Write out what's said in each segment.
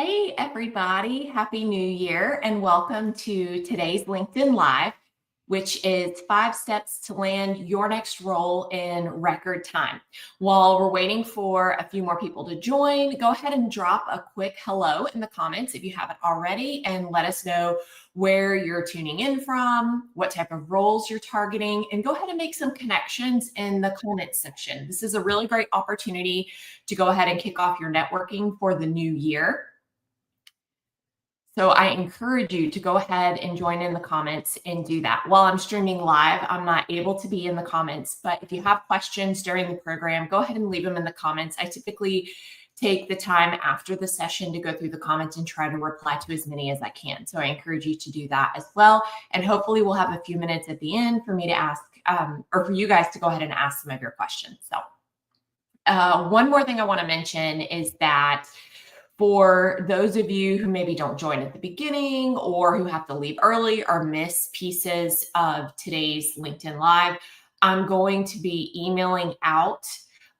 Hey, everybody. Happy New Year and welcome to today's LinkedIn Live, which is 5 steps to land your next role in record time. While we're waiting for a few more people to join, go ahead and drop a quick hello in the comments if you haven't already, and let us know where you're tuning in from, what type of roles you're targeting, and go ahead and make some connections in the comments section. This is a really great opportunity to go ahead and kick off your networking for the new year. So I encourage you to go ahead and join in the comments and do that. While I'm streaming live, I'm not able to be in the comments, but if you have questions during the program, go ahead and leave them in the comments. I typically take the time after the session to go through the comments and try to reply to as many as I can. So I encourage you to do that as well. And hopefully we'll have a few minutes at the end for me to ask, or for you guys to go ahead and ask some of your questions. So one more thing I want to mention is that for those of you who maybe don't join at the beginning or who have to leave early or miss pieces of today's LinkedIn Live, I'm going to be emailing out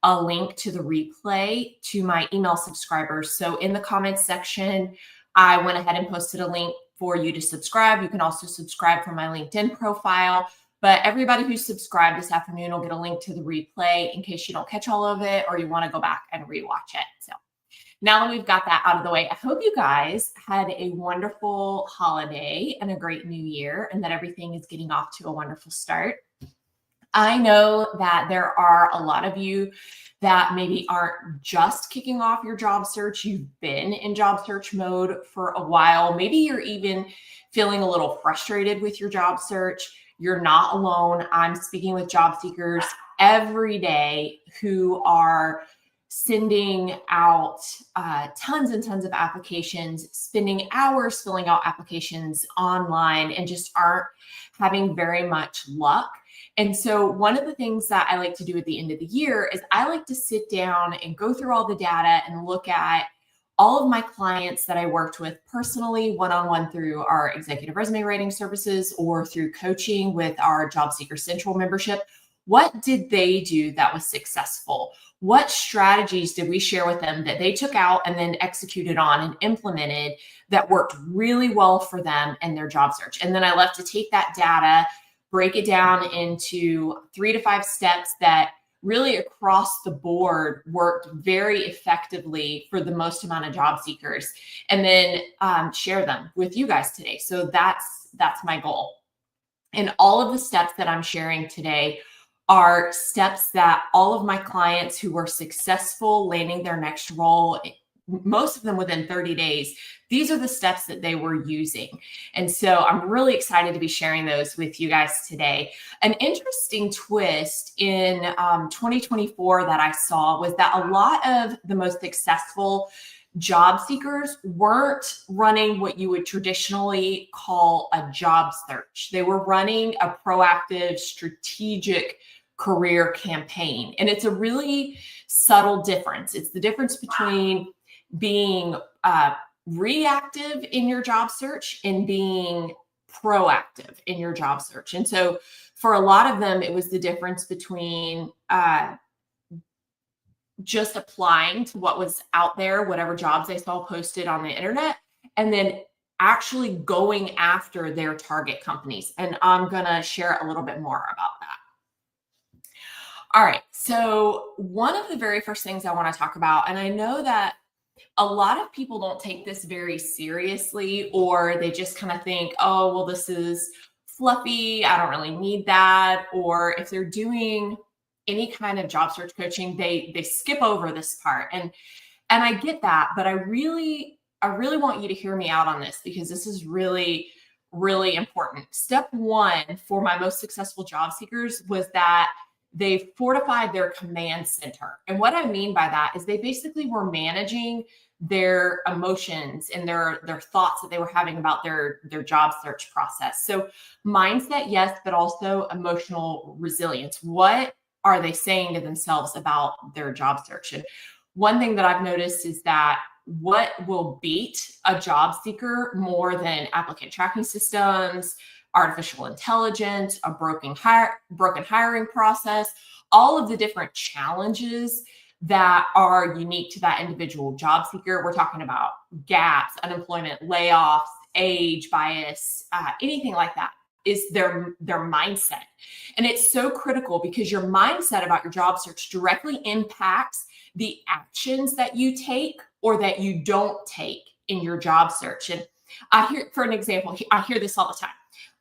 a link to the replay to my email subscribers. So in the comments section, I went ahead and posted a link for you to subscribe. You can also subscribe from my LinkedIn profile. But everybody who's subscribed this afternoon will get a link to the replay in case you don't catch all of it or you want to go back and rewatch it. So now that we've got that out of the way, I hope you guys had a wonderful holiday and a great new year and that everything is getting off to a wonderful start. I know that there are a lot of you that maybe aren't just kicking off your job search. You've been in job search mode for a while. Maybe you're even feeling a little frustrated with your job search. You're not alone. I'm speaking with job seekers every day who are sending out tons and tons of applications, spending hours filling out applications online, and just aren't having very much luck. And so one of the things that I like to do at the end of the year is I like to sit down and go through all the data and look at all of my clients that I worked with personally, one-on-one through our executive resume writing services or through coaching with our Job Seeker Central membership. What did they do that was successful? What strategies did we share with them that they took out and then executed on and implemented that worked really well for them and their job search? And then I love to take that data, break it down into 3 to 5 steps that really across the board worked very effectively for the most amount of job seekers, and then share them with you guys today. So that's my goal. And all of the steps that I'm sharing today are steps that all of my clients who were successful landing their next role, most of them within 30 days, these are the steps that they were using. And so I'm really excited to be sharing those with you guys today. An interesting twist in 2024 that I saw was that a lot of the most successful job seekers weren't running what you would traditionally call a job search. They were running a proactive, strategic career campaign. And it's a really subtle difference. It's the difference between being reactive in your job search and being proactive in your job search. And so for a lot of them, it was the difference between just applying to what was out there, whatever jobs they saw posted on the internet, and then actually going after their target companies. And I'm going to share a little bit more about that. All right. So one of the very first things I want to talk about, and I know that a lot of people don't take this very seriously, or they just kind of think, oh, well, this is fluffy. I don't really need that. Or if they're doing any kind of job search coaching, they skip over this part. And I get that, but I really want you to hear me out on this because this is really, really important. Step one for my most successful job seekers was that they fortified their command center. And what I mean by that is they basically were managing their emotions and their thoughts that they were having about their job search process. So mindset, yes, but also emotional resilience. What are they saying to themselves about their job search? And one thing that I've noticed is that what will beat a job seeker more than applicant tracking systems, artificial intelligence, a broken hiring process, all of the different challenges that are unique to that individual job seeker. We're talking about gaps, unemployment, layoffs, age bias, anything like that is their mindset. And it's so critical because your mindset about your job search directly impacts the actions that you take or that you don't take in your job search. And I hear, for an example, I hear this all the time.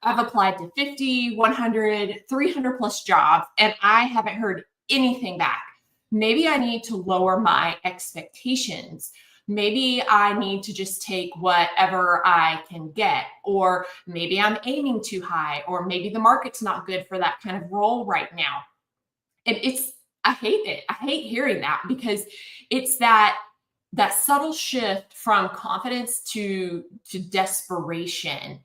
I've applied to 50, 100, 300 plus jobs, and I haven't heard anything back. Maybe I need to lower my expectations. Maybe I need to just take whatever I can get, or maybe I'm aiming too high, or maybe the market's not good for that kind of role right now. And I hate it. I hate hearing that because it's that subtle shift from confidence to desperation.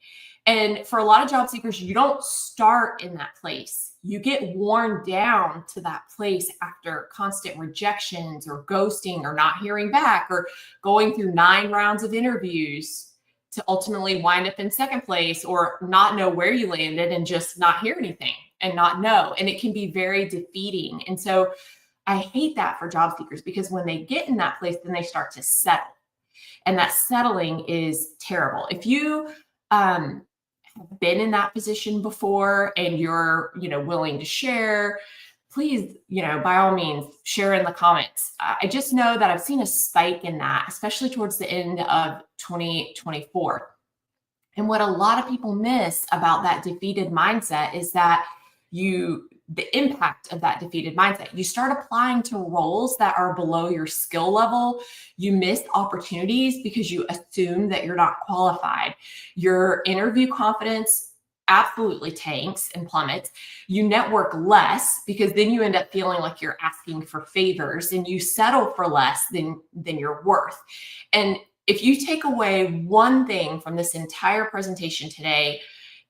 And for a lot of job seekers, you don't start in that place. You get worn down to that place after constant rejections or ghosting or not hearing back or going through 9 rounds of interviews to ultimately wind up in second place or not know where you landed and just not hear anything and not know. And it can be very defeating. And so I hate that for job seekers because when they get in that place, then they start to settle. And that settling is terrible. If you have been in that position before and you're, willing to share, please, by all means, share in the comments. I just know that I've seen a spike in that, especially towards the end of 2024. And what a lot of people miss about that defeated mindset is that the impact of that defeated mindset. You start applying to roles that are below your skill level. You miss opportunities because you assume that you're not qualified. Your interview confidence absolutely tanks and plummets. You network less because then you end up feeling like you're asking for favors and you settle for less than you're worth. And if you take away one thing from this entire presentation today,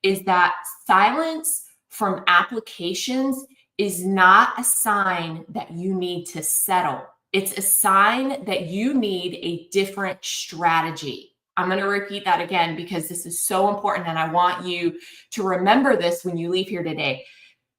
is that silence from applications is not a sign that you need to settle. It's a sign that you need a different strategy. I'm going to repeat that again because this is so important and I want you to remember this when you leave here today.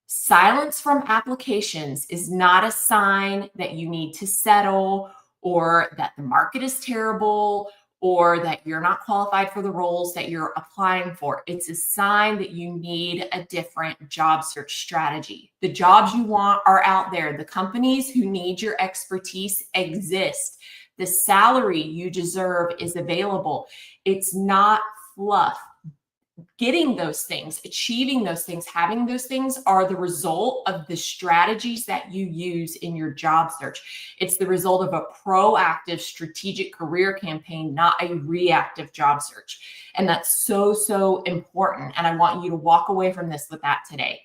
Silence from applications is not a sign that you need to settle or that the market is terrible or that you're not qualified for the roles that you're applying for. It's a sign that you need a different job search strategy. The jobs you want are out there. The companies who need your expertise exist. The salary you deserve is available. It's not fluff. Getting those things, achieving those things, having those things are the result of the strategies that you use in your job search. It's the result of a proactive strategic career campaign, not a reactive job search. And that's so, so important. And I want you to walk away from this with that today.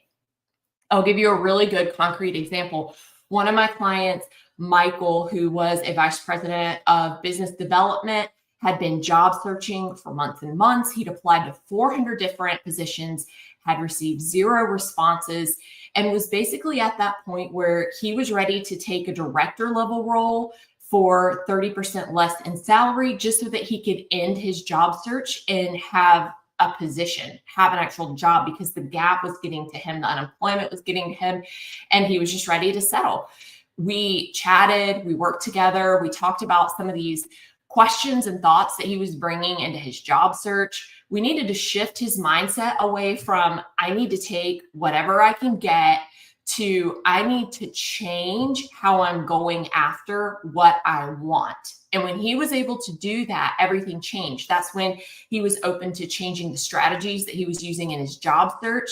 I'll give you a really good concrete example. One of my clients, Michael, who was a vice president of business development, had been job searching for months and months. He'd applied to 400 different positions, had received 0 responses, and was basically at that point where he was ready to take a director level role for 30% less in salary just so that he could end his job search and have a position, have an actual job, because the gap was getting to him, the unemployment was getting to him, and he was just ready to settle. We chatted, we worked together, we talked about some of these questions and thoughts that he was bringing into his job search. We needed to shift his mindset away from, I need to take whatever I can get, to I need to change how I'm going after what I want. And when he was able to do that, everything changed. That's when he was open to changing the strategies that he was using in his job search.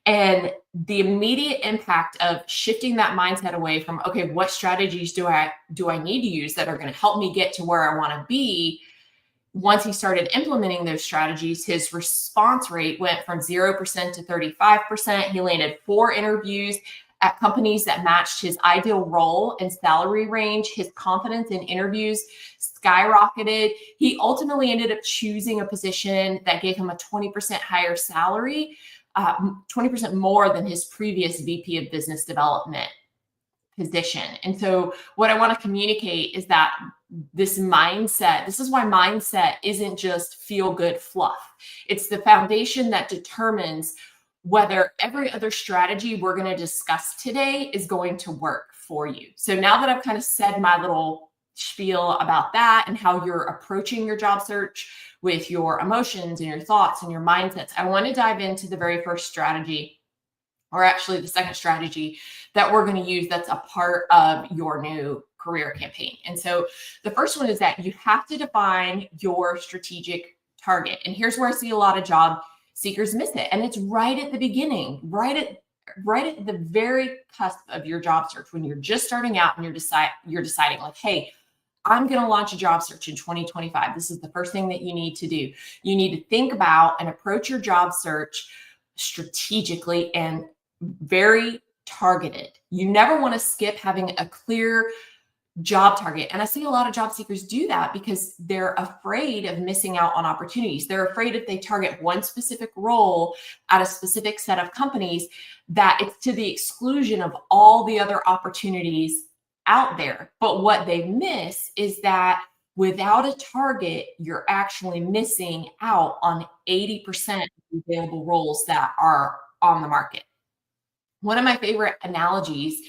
And the immediate impact of shifting that mindset away from, okay, what strategies do I need to use that are going to help me get to where I want to be? Once he started implementing those strategies, his response rate went from 0% to 35%. He landed 4 interviews at companies that matched his ideal role and salary range. His confidence in interviews skyrocketed. He ultimately ended up choosing a position that gave him a 20% higher salary, 20% more than his previous VP of business development position. And so what I want to communicate is that this mindset, this is why mindset isn't just feel good fluff. It's the foundation that determines whether every other strategy we're going to discuss today is going to work for you. So now that I've kind of said my little spiel about that and how you're approaching your job search with your emotions and your thoughts and your mindsets, I want to dive into the very first strategy, or actually the second strategy that we're going to use that's a part of your new career campaign. And so the first one is that you have to define your strategic target. And here's where I see a lot of job seekers miss it. And it's right at the beginning, right at the very cusp of your job search, when you're just starting out and you're deciding like, hey, I'm going to launch a job search in 2025. This is the first thing that you need to do. You need to think about and approach your job search strategically and very targeted. You never want to skip having a clear job target. And I see a lot of job seekers do that because they're afraid of missing out on opportunities. They're afraid if they target one specific role at a specific set of companies, that it's to the exclusion of all the other opportunities out there. But what they miss is that without a target, you're actually missing out on 80% of the available roles that are on the market. One of my favorite analogies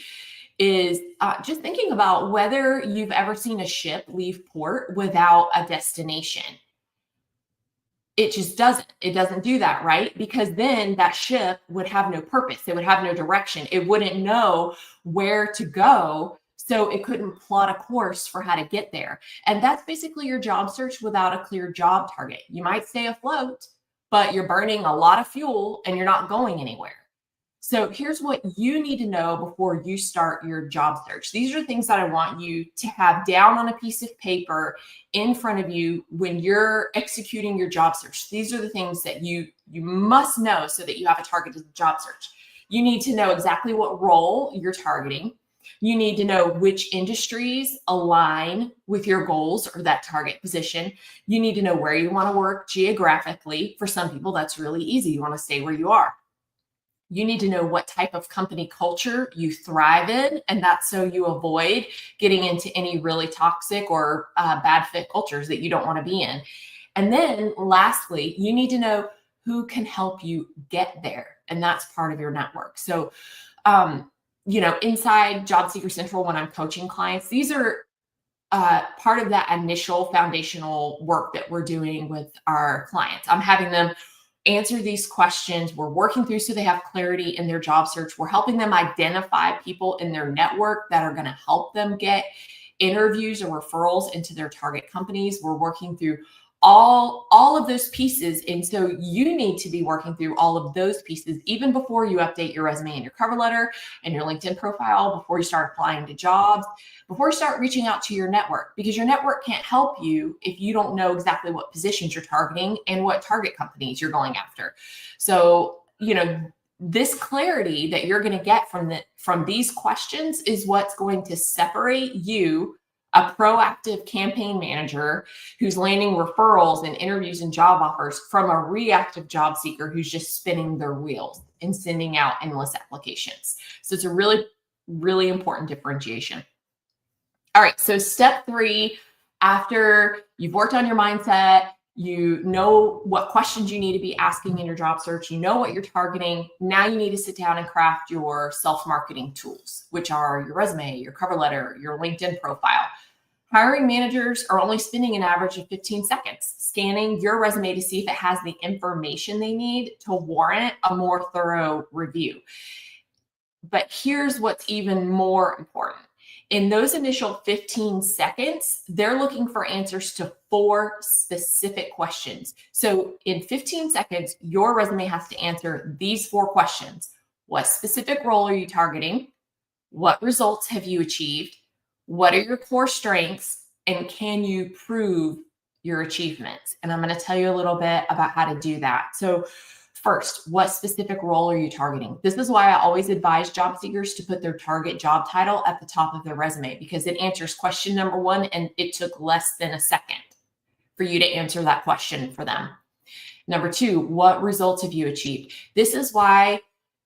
is just thinking about whether you've ever seen a ship leave port without a destination. It just doesn't. It doesn't do that, right? Because then that ship would have no purpose. It would have no direction. It wouldn't know where to go. So it couldn't plot a course for how to get there. And that's basically your job search without a clear job target. You might stay afloat, but you're burning a lot of fuel and you're not going anywhere. So here's what you need to know before you start your job search. These are things that I want you to have down on a piece of paper in front of you when you're executing your job search. These are the things that you must know so that you have a targeted job search. You need to know exactly what role you're targeting. You need to know which industries align with your goals or that target position. You need to know where you want to work geographically. For some people, that's really easy. You want to stay where you are. You need to know what type of company culture you thrive in, and that's so you avoid getting into any really toxic or bad fit cultures that you don't want to be in. And then lastly, you need to know who can help you get there, and that's part of your network. So, inside Job Seeker Central, when I'm coaching clients, these are part of that initial foundational work that we're doing with our clients. I'm having them answer these questions. We're working through so they have clarity in their job search. We're helping them identify people in their network that are going to help them get interviews or referrals into their target companies. We're working through all of those pieces. And so you need to be working through all of those pieces even before you update your resume and your cover letter and your LinkedIn profile, before you start applying to jobs, before you start reaching out to your network, because your network can't help you if you don't know exactly what positions you're targeting and what target companies you're going after. So, this clarity that you're going to get from these questions is what's going to separate you, a proactive campaign manager who's landing referrals and interviews and job offers, from a reactive job seeker who's just spinning their wheels and sending out endless applications. So it's a really, really important differentiation. All right, so step 3, after you've worked on your mindset, you know what questions you need to be asking in your job search, you know what you're targeting. Now you need to sit down and craft your self-marketing tools, which are your resume, your cover letter, your LinkedIn profile. Hiring managers are only spending an average of 15 seconds scanning your resume to see if it has the information they need to warrant a more thorough review. But here's what's even more important. In those initial 15 seconds, they're looking for answers to 4 specific questions. So in 15 seconds, your resume has to answer these 4 questions. What specific role are you targeting? What results have you achieved? What are your core strengths? And can you prove your achievements? And I'm going to tell you a little bit about how to do that. So first, what specific role are you targeting? This is why I always advise job seekers to put their target job title at the top of their resume, because it answers question number 1, and it took less than a second for you to answer that question for them. Number 2, what results have you achieved? This is why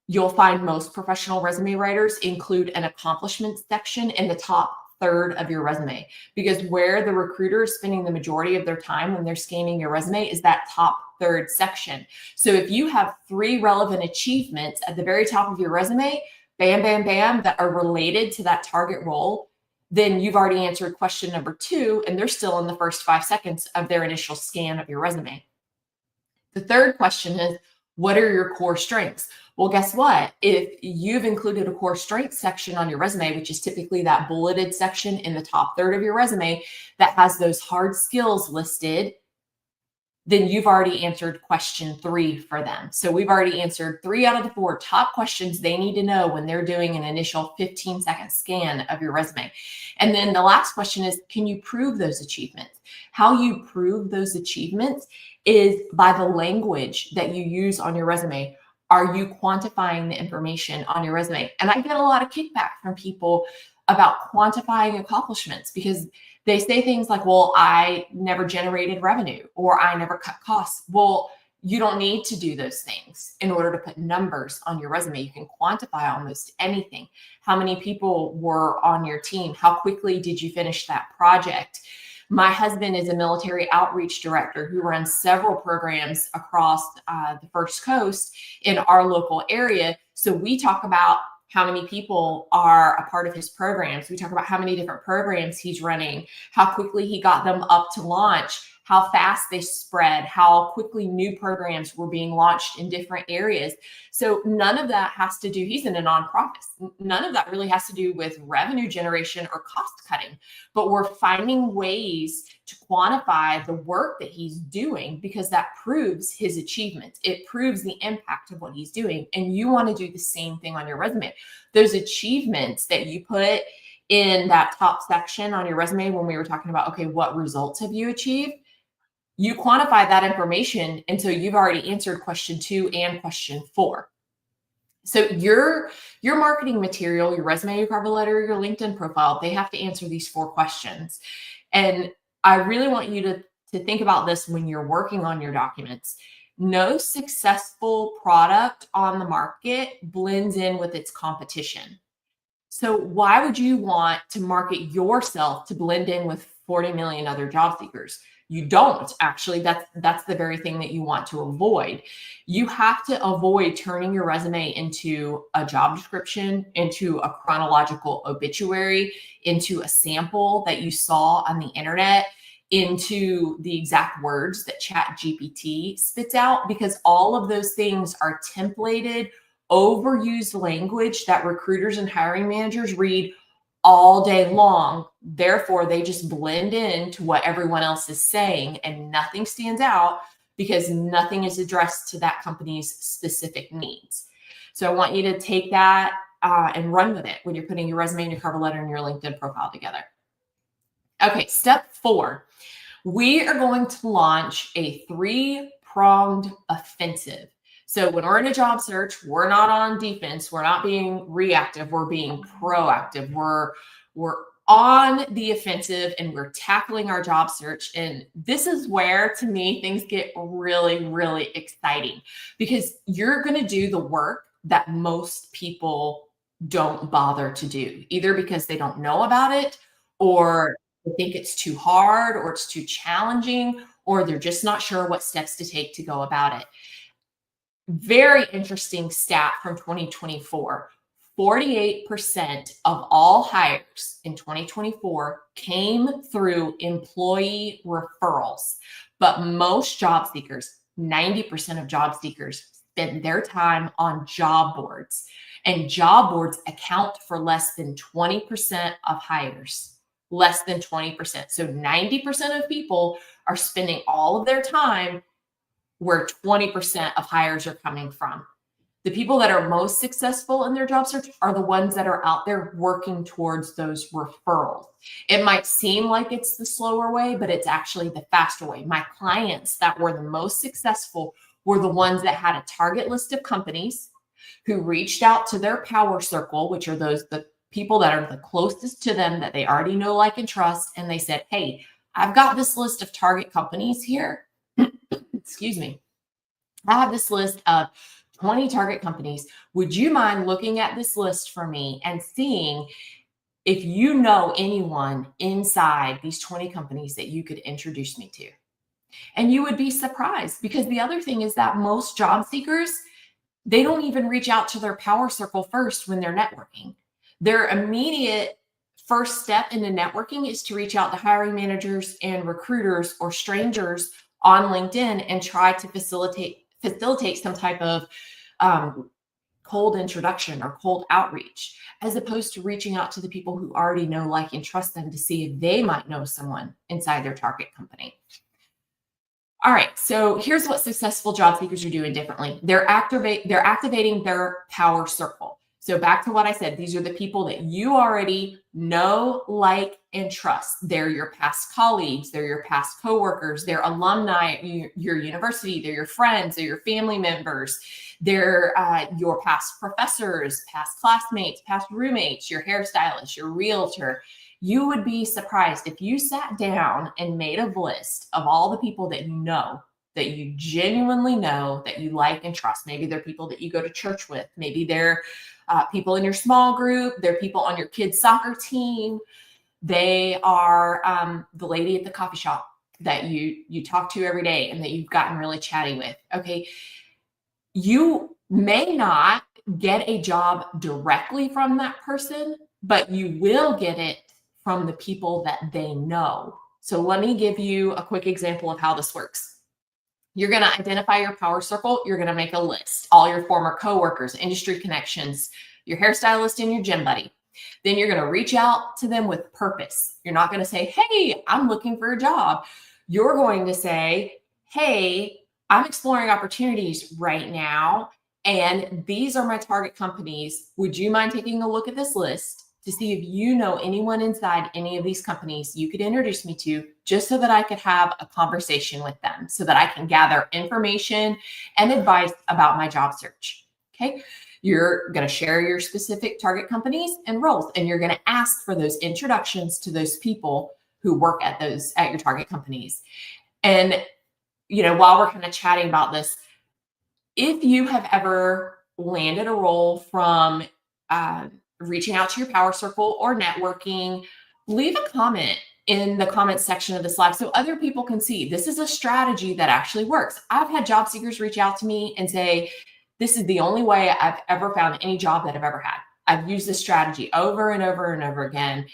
you'll find most professional resume writers include an accomplishments section in the top third of your resume, because where the recruiter is spending the majority of their time when they're scanning your resume is that top third section. So if you have 3 relevant achievements at the very top of your resume, bam, bam, bam, that are related to that target role, then you've already answered question number 2, and they're still in the first 5 seconds of their initial scan of your resume. The third question is, what are your core strengths? Well, guess what? If you've included a core strengths section on your resume, which is typically that bulleted section in the top third of your resume that has those hard skills listed, then you've already answered question 3 for them. So we've already answered 3 out of the 4 top questions they need to know when they're doing an initial 15-second scan of your resume. And then the last question is, can you prove those achievements? How you prove those achievements is by the language that you use on your resume. Are you quantifying the information on your resume? And I get a lot of kickback from people about quantifying accomplishments because they say things like, well, I never generated revenue or I never cut costs. Well, you don't need to do those things in order to put numbers on your resume. You can quantify almost anything. How many people were on your team? How quickly did you finish that project? My husband is a military outreach director who runs several programs across the First Coast in our local area. So we talk about how many people are a part of his programs. We talk about how many different programs he's running, how quickly he got them up to launch, how fast they spread, how quickly new programs were being launched in different areas. So none of that has to do, he's in a nonprofit. None of that really has to do with revenue generation or cost cutting, but we're finding ways to quantify the work that he's doing because that proves his achievements. It proves the impact of what he's doing. And you want to do the same thing on your resume. Those achievements that you put in that top section on your resume when we were talking about, okay, what results have you achieved? You quantify that information until you've already answered question 2 and question 4. So your marketing material, your resume, your cover letter, your LinkedIn profile, they have to answer these 4 questions. And I really want you to think about this when you're working on your documents. No successful product on the market blends in with its competition. So why would you want to market yourself to blend in with 40 million other job seekers? You don't actually. That's the very thing that you want to avoid. You have to avoid turning your resume into a job description, into a chronological obituary, into a sample that you saw on the internet, into the exact words that ChatGPT spits out, because all of those things are templated, overused language that recruiters and hiring managers read all day long. Therefore, they just blend into what everyone else is saying and nothing stands out because nothing is addressed to that company's specific needs. So I want you to take that and run with it when you're putting your resume and your cover letter and your LinkedIn profile together. Okay, step 4. We are going to launch a 3-pronged offensive. So when we're in a job search, we're not on defense. We're not being reactive. We're being proactive. We're on the offensive and we're tackling our job search. And this is where, to me, things get really, really exciting because you're going to do the work that most people don't bother to do, either because they don't know about it or they think it's too hard or it's too challenging, or they're just not sure what steps to take to go about it. Very interesting stat from 2024. 48% of all hires in 2024 came through employee referrals. But most job seekers, 90% of job seekers, spend their time on job boards. And job boards account for less than 20% of hires. Less than 20%. So 90% of people are spending all of their time where 20% of hires are coming from. The people that are most successful in their job search are the ones that are out there working towards those referrals. It might seem like it's the slower way, but it's actually the faster way. My clients that were the most successful were the ones that had a target list of companies who reached out to their power circle, which are the people that are the closest to them that they already know, like, and trust. And they said, hey, I've got this list of target companies here. Excuse me. I have this list of 20 target companies. Would you mind looking at this list for me and seeing if you know anyone inside these 20 companies that you could introduce me to? And you would be surprised, because the other thing is that most job seekers, they don't even reach out to their power circle first when they're networking. Their immediate first step into networking is to reach out to hiring managers and recruiters or strangers on LinkedIn and try to facilitate some type of cold introduction or cold outreach, as opposed to reaching out to the people who already know, like, and trust them to see if they might know someone inside their target company. All right, so here's what successful job seekers are doing differently. They're activating their power circle. So back to what I said, these are the people that you already know, like, and trust. They're your past colleagues, they're your past coworkers, they're alumni at your university, they're your friends, they're your family members, they're your past professors, past classmates, past roommates, your hairstylist, your realtor. You would be surprised if you sat down and made a list of all the people that you know, that you genuinely know, that you like and trust. Maybe they're people that you go to church with. Maybe they're people in your small group. They're people on your kids' soccer team. They are the lady at the coffee shop that you talk to every day and that you've gotten really chatty with. Okay. You may not get a job directly from that person, but you will get it from the people that they know. So let me give you a quick example of how this works. You're going to identify your power circle. You're going to make a list, all your former coworkers, industry connections, your hairstylist, and your gym buddy. Then you're going to reach out to them with purpose. You're not going to say, hey, I'm looking for a job. You're going to say, hey, I'm exploring opportunities right now, and these are my target companies. Would you mind taking a look at this list to see if you know anyone inside any of these companies you could introduce me to, just so that I could have a conversation with them, so that I can gather information and advice about my job search. Okay. You're going to share your specific target companies and roles, and you're going to ask for those introductions to those people who work at your target companies. And, while we're kind of chatting about this, if you have ever landed a role from reaching out to your power circle or networking, leave a comment in the comments section of this live so other people can see this is a strategy that actually works. I've had job seekers reach out to me and say, this is the only way I've ever found any job that I've ever had. I've used this strategy over and over and over again.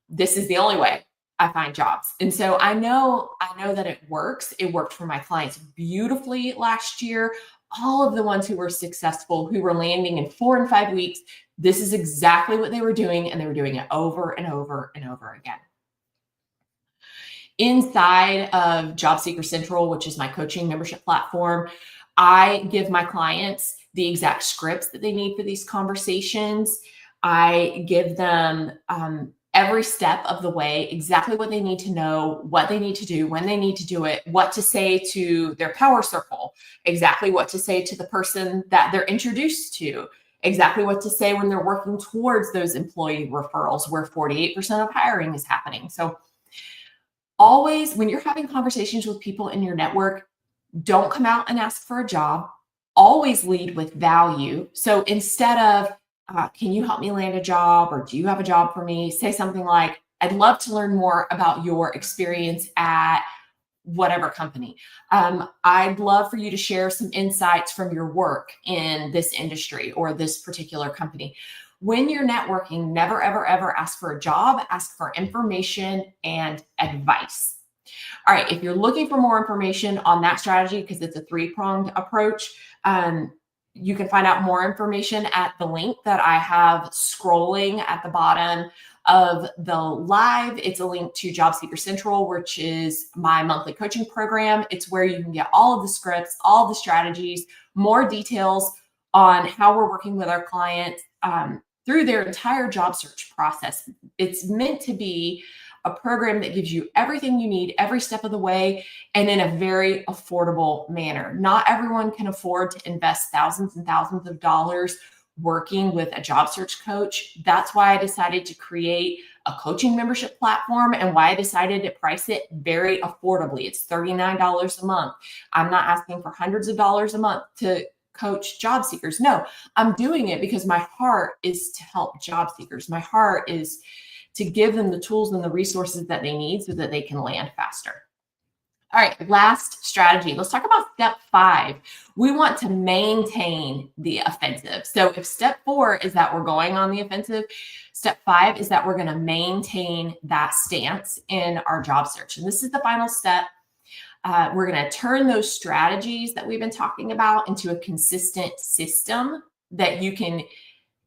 This is the only way I find jobs. And so I know that it works. It worked for my clients beautifully last year. All of the ones who were successful, who were landing in 4 and 5 weeks, this is exactly what they were doing, and they were doing it over and over and over again. Inside of Job Seeker Central, which is my coaching membership platform, I give my clients the exact scripts that they need for these conversations. I give them every step of the way, exactly what they need to know, what they need to do, when they need to do it, what to say to their power circle, exactly what to say to the person that they're introduced to, exactly what to say when they're working towards those employee referrals where 48% of hiring is happening. So always, when you're having conversations with people in your network, don't come out and ask for a job. Always lead with value. So instead of, can you help me land a job? Or do you have a job for me? Say something like, I'd love to learn more about your experience at whatever company. I'd love for you to share some insights from your work in this industry or this particular company. When you're networking, never, ever, ever ask for a job. Ask for information and advice. All right, if you're looking for more information on that strategy, because it's a 3-pronged approach, you can find out more information at the link that I have scrolling at the bottom of the live. It's a link to Job Seeker Central, which is my monthly coaching program. It's where you can get all of the scripts, all of the strategies, more details on how we're working with our clients through their entire job search process. It's meant to be a program that gives you everything you need every step of the way, and in a very affordable manner. Not everyone can afford to invest thousands and thousands of dollars working with a job search coach. That's why I decided to create a coaching membership platform, and why I decided to price it very affordably. It's $39 a month. I'm not asking for hundreds of dollars a month to coach job seekers. No, I'm doing it because my heart is to help job seekers. My heart is to give them the tools and the resources that they need so that they can land faster. All right, last strategy. Let's talk about step 5. We want to maintain the offensive. So if step 4 is that we're going on the offensive, step 5 is that we're going to maintain that stance in our job search. And this is the final step. We're going to turn those strategies that we've been talking about into a consistent system that you can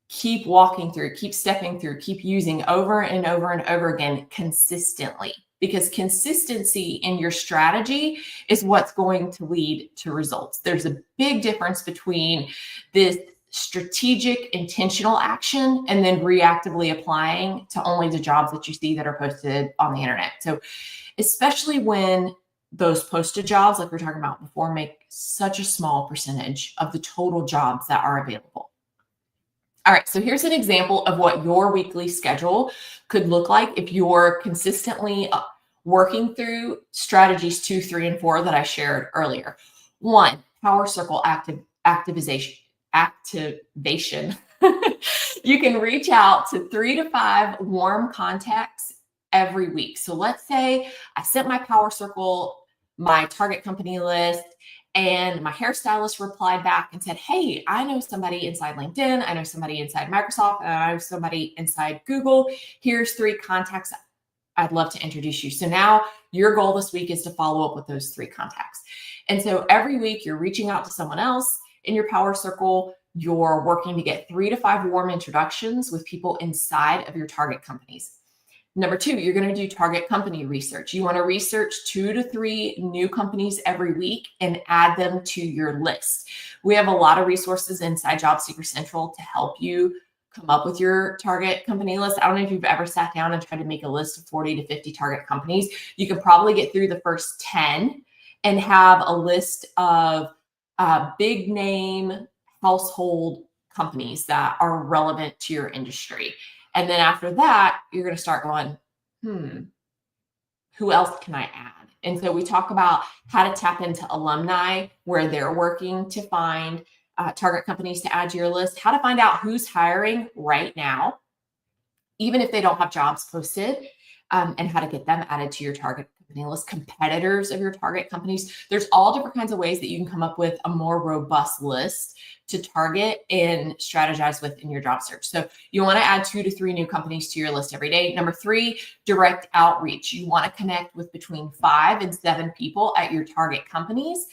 keep walking through, keep stepping through, keep using over and over and over again consistently. Because consistency in your strategy is what's going to lead to results. There's a big difference between this strategic, intentional action and then reactively applying to only the jobs that you see that are posted on the internet. So, especially when those posted jobs, like we were talking about before, make such a small percentage of the total jobs that are available. All right, so here's an example of what your weekly schedule could look like if you're consistently working through strategies 2, 3, and 4 that I shared earlier. 1, Power Circle activation. You can reach out to 3 to 5 warm contacts every week. So let's say I sent my Power Circle, my target company list, and my hairstylist replied back and said, hey, I know somebody inside LinkedIn, I know somebody inside Microsoft, and I know somebody inside Google. Here's 3 contacts I'd love to introduce you. So now your goal this week is to follow up with those 3 contacts. And so every week you're reaching out to someone else in your Power Circle. You're working to get 3 to 5 warm introductions with people inside of your target companies. Number 2, you're going to do target company research. You want to research 2 to 3 new companies every week and add them to your list. We have a lot of resources inside Job Seeker Central to help you come up with your target company list. I don't know if you've ever sat down and tried to make a list of 40 to 50 target companies. You can probably get through the first 10 and have a list of big name household companies that are relevant to your industry. And then after that, you're going to start going, who else can I add? And so we talk about how to tap into alumni where they're working to find target companies to add to your list, how to find out who's hiring right now, even if they don't have jobs posted, and how to get them added to your target company list, competitors of your target companies. There's all different kinds of ways that you can come up with a more robust list to target and strategize with in your job search. So you want to add 2 to 3 new companies to your list every day. Number 3, direct outreach. You want to connect with between 5 and 7 people at your target companies.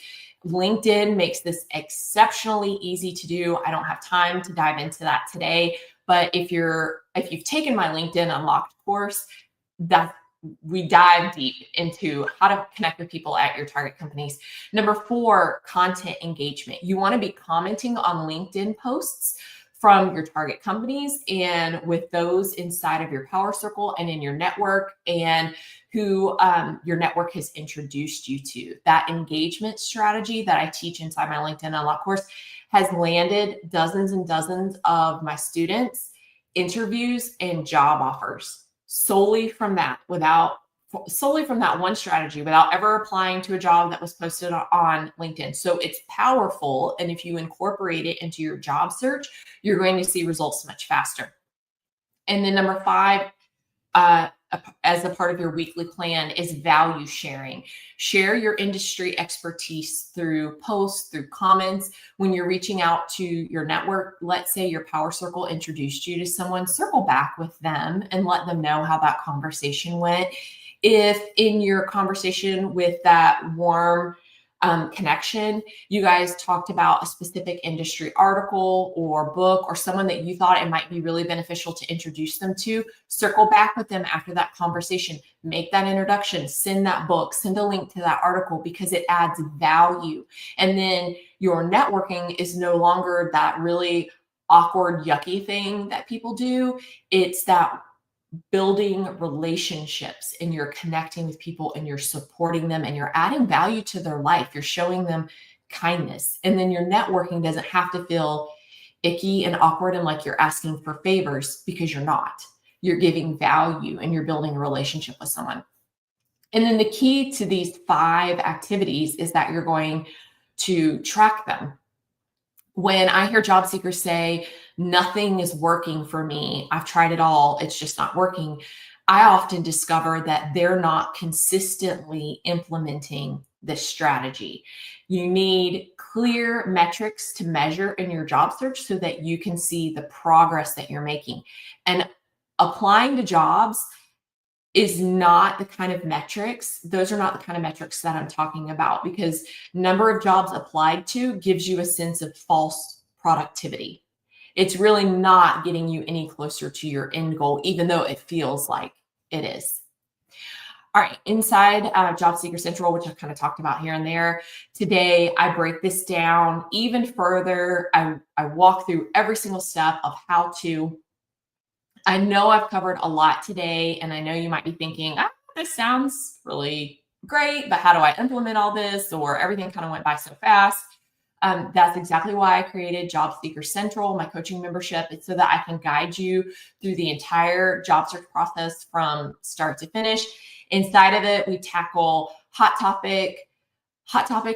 LinkedIn makes this exceptionally easy to do. I don't have time to dive into that today, but if you've taken my LinkedIn Unlocked course, that we dive deep into how to connect with people at your target companies. Number 4, content engagement. You want to be commenting on LinkedIn posts from your target companies and with those inside of your Power Circle and in your network and who your network has introduced you to. That engagement strategy that I teach inside my LinkedIn Unlock course has landed dozens and dozens of my students interviews and job offers solely from that one strategy without ever applying to a job that was posted on LinkedIn. So it's powerful. And if you incorporate it into your job search, you're going to see results much faster. And then number 5, as a part of your weekly plan is value sharing. Share your industry expertise through posts, through comments. When you're reaching out to your network, let's say your Power Circle introduced you to someone, circle back with them and let them know how that conversation went. If in your conversation with that warm connection, you guys talked about a specific industry article or book or someone that you thought it might be really beneficial to introduce them to, circle back with them after that conversation, make that introduction, send that book, send a link to that article because it adds value. And then your networking is no longer that really awkward, yucky thing that people do. It's that building relationships and you're connecting with people and you're supporting them and you're adding value to their life. You're showing them kindness. And then your networking doesn't have to feel icky and awkward and like you're asking for favors because you're not. You're giving value and you're building a relationship with someone. And then the key to these 5 activities is that you're going to track them. When I hear job seekers say, nothing is working for me, I've tried it all, it's just not working, I often discover that they're not consistently implementing this strategy. You need clear metrics to measure in your job search so that you can see the progress that you're making. And applying to jobs is not the kind of metrics, those are not the kind of metrics that I'm talking about, because number of jobs applied to gives you a sense of false productivity. It's really not getting you any closer to your end goal, even though it feels like it is. All right, inside Job Seeker Central, which I've kind of talked about here and there, today I break this down even further. I walk through every single step of how to. I know I've covered a lot today, and I know you might be thinking, this sounds really great, but how do I implement all this? Or everything kind of went by so fast. That's exactly why I created Job Seeker Central, my coaching membership. It's so that I can guide you through the entire job search process from start to finish. Inside of it, we tackle hot topics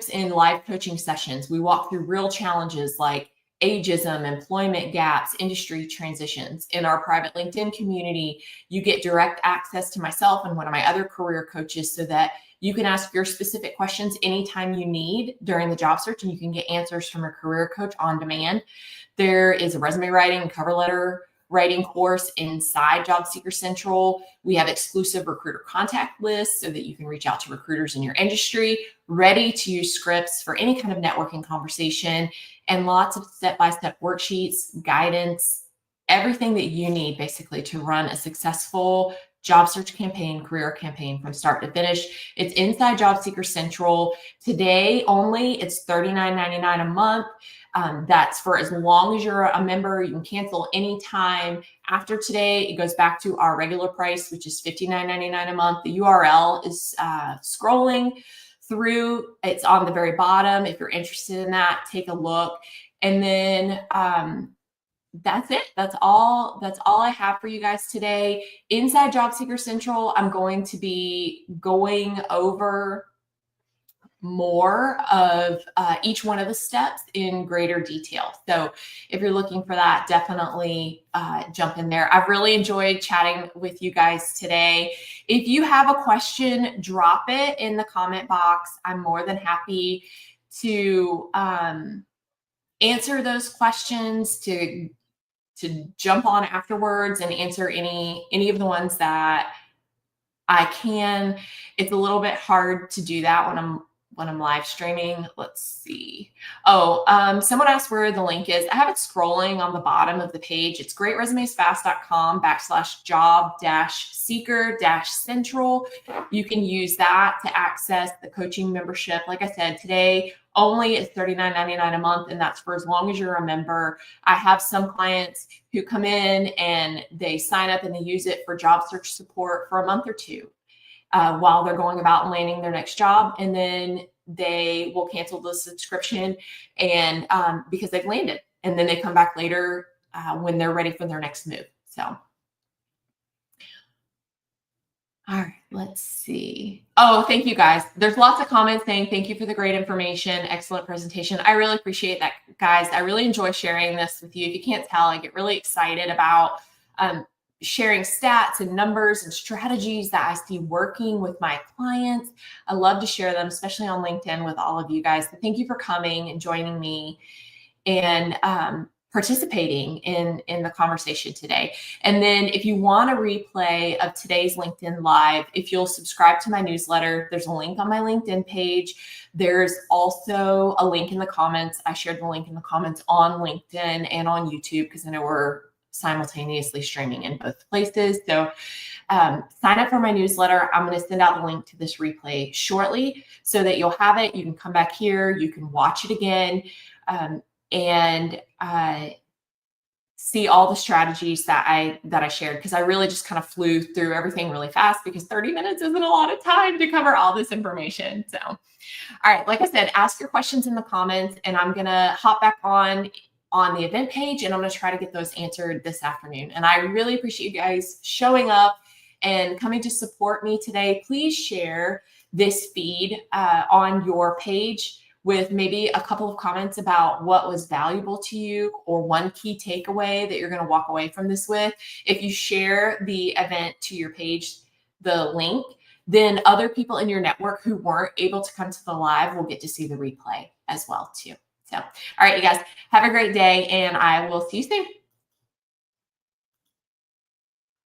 in live coaching sessions. We walk through real challenges like ageism, employment gaps, industry transitions. In our private LinkedIn community, you get direct access to myself and one of my other career coaches so that you can ask your specific questions anytime you need during the job search, and you can get answers from a career coach on demand. There is a resume writing and cover letter writing course inside Job Seeker Central. We have exclusive recruiter contact lists so that you can reach out to recruiters in your industry, ready to use scripts for any kind of networking conversation, and lots of step-by-step worksheets, guidance, everything that you need basically to run a successful job search campaign, career campaign from start to finish. It's inside Job Seeker Central. Today only, it's $39.99 a month. That's for as long as you're a member. You can cancel anytime. After today, it goes back to our regular price, which is $59.99 a month. The URL is scrolling through. It's on the very bottom. If you're interested in that, take a look. And then that's it. That's all I have for you guys today. Inside Job Seeker Central, I'm going to be going over more of each one of the steps in greater detail. So if you're looking for that, definitely jump in there. I've really enjoyed chatting with you guys today. If you have a question, drop it in the comment box. I'm more than happy to answer those questions, to jump on afterwards and answer any of the ones that I can. It's a little bit hard to do that when I'm live streaming. Let's see. Someone asked where the link is. I have it scrolling on the bottom of the page. It's greatresumesfast.com/job-seeker-central. You can use that to access the coaching membership. Like I said, today only it's $39.99 a month, and that's for as long as you're a member. I have some clients who come in and they sign up and they use it for job search support for a month or two. While they're going about and landing their next job, and then they will cancel the subscription and because they've landed, and then they come back later when they're ready for their next move. So, all right, let's see. Oh, thank you guys. There's lots of comments saying thank you for the great information, excellent presentation. I really appreciate that, guys. I really enjoy sharing this with you. If you can't tell, I get really excited about sharing stats and numbers and strategies that I see working with my clients. I love to share them, especially on LinkedIn with all of you guys. So thank you for coming and joining me and participating in the conversation today. And then if you want a replay of today's LinkedIn Live, if you'll subscribe to my newsletter, there's a link on my LinkedIn page. There's also a link in the comments. I shared the link in the comments on LinkedIn and on YouTube because I know we're simultaneously streaming in both places. So sign up for my newsletter. I'm going to send out the link to this replay shortly so that you'll have it. You can come back here, you can watch it again, and see all the strategies that I shared, because I really just kind of flew through everything really fast because 30 minutes isn't a lot of time to cover all this information. So, all right, like I said, ask your questions in the comments, and I'm going to hop back on the event page, and I'm going to try to get those answered this afternoon. And I really appreciate you guys showing up and coming to support me today. Please share this feed on your page with maybe a couple of comments about what was valuable to you or one key takeaway that you're going to walk away from this with. If you share the event to your page, the link, then other people in your network who weren't able to come to the live will get to see the replay as well too. So, all right, you guys, have a great day, and I will see you soon.